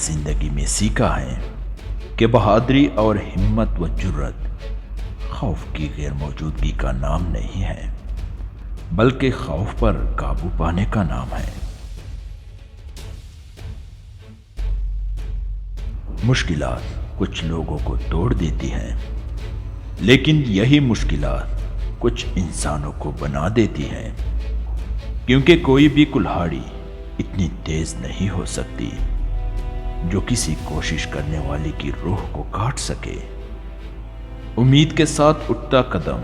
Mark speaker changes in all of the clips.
Speaker 1: زندگی میں سیکھا ہے کہ بہادری اور ہمت و جرت خوف کی غیر موجودگی کا نام نہیں ہے، بلکہ خوف پر قابو پانے کا نام ہے۔ مشکلات کچھ لوگوں کو توڑ دیتی ہیں، لیکن یہی مشکلات کچھ انسانوں کو بنا دیتی ہیں، کیونکہ کوئی بھی کلہاڑی اتنی تیز نہیں ہو سکتی جو کسی کوشش کرنے والی کی روح کو کاٹ سکے۔ امید کے ساتھ اٹھتا قدم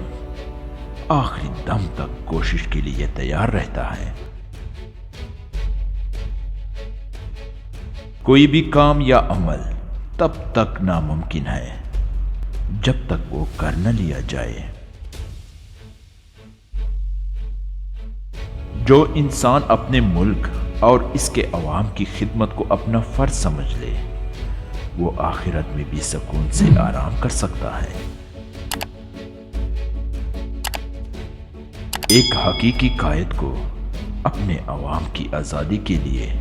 Speaker 1: آخری دم تک کوشش کے لیے تیار رہتا ہے۔ کوئی بھی کام یا عمل تب تک ناممکن ہے جب تک وہ کر نہ لیا جائے۔ جو انسان اپنے ملک اور اس کے عوام کی خدمت کو اپنا فرض سمجھ لے، وہ آخرت میں بھی سکون سے آرام کر سکتا ہے۔ ایک حقیقی قائد کو اپنے عوام کی آزادی کے لیے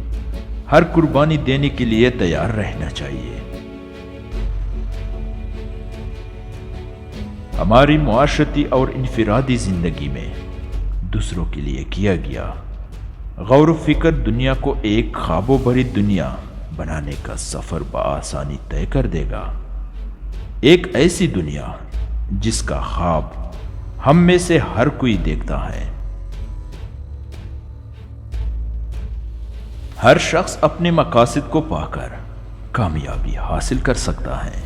Speaker 1: ہر قربانی دینے کے لیے تیار رہنا چاہیے۔ ہماری معاشرتی اور انفرادی زندگی میں دوسروں کے لیے کیا گیا غور و فکر دنیا کو ایک خوابوں بھری دنیا بنانے کا سفر بآسانی طے کر دے گا۔ ایک ایسی دنیا جس کا خواب ہم میں سے ہر کوئی دیکھتا ہے۔ ہر شخص اپنے مقاصد کو پا کر کامیابی حاصل کر سکتا ہے،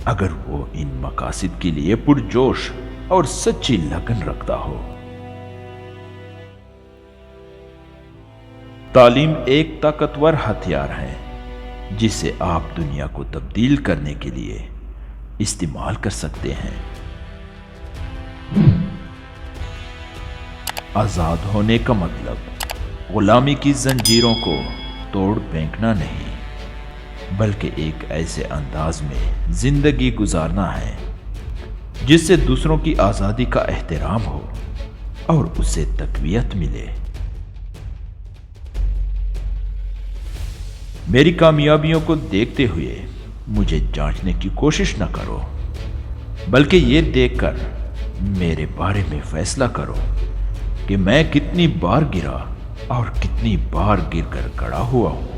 Speaker 1: اگر وہ ان مقاصد کے لیے پرجوش اور سچی لگن رکھتا ہو۔ تعلیم ایک طاقتور ہتھیار ہے جسے آپ دنیا کو تبدیل کرنے کے لیے استعمال کر سکتے ہیں۔ آزاد ہونے کا مطلب غلامی کی زنجیروں کو توڑ پھینکنا نہیں، بلکہ ایک ایسے انداز میں زندگی گزارنا ہے جس سے دوسروں کی آزادی کا احترام ہو اور اسے تقویت ملے۔ میری کامیابیوں کو دیکھتے ہوئے مجھے جانچنے کی کوشش نہ کرو، بلکہ یہ دیکھ کر میرے بارے میں فیصلہ کرو کہ میں کتنی بار گرا اور کتنی بار گر کر کھڑا ہوا ہوں۔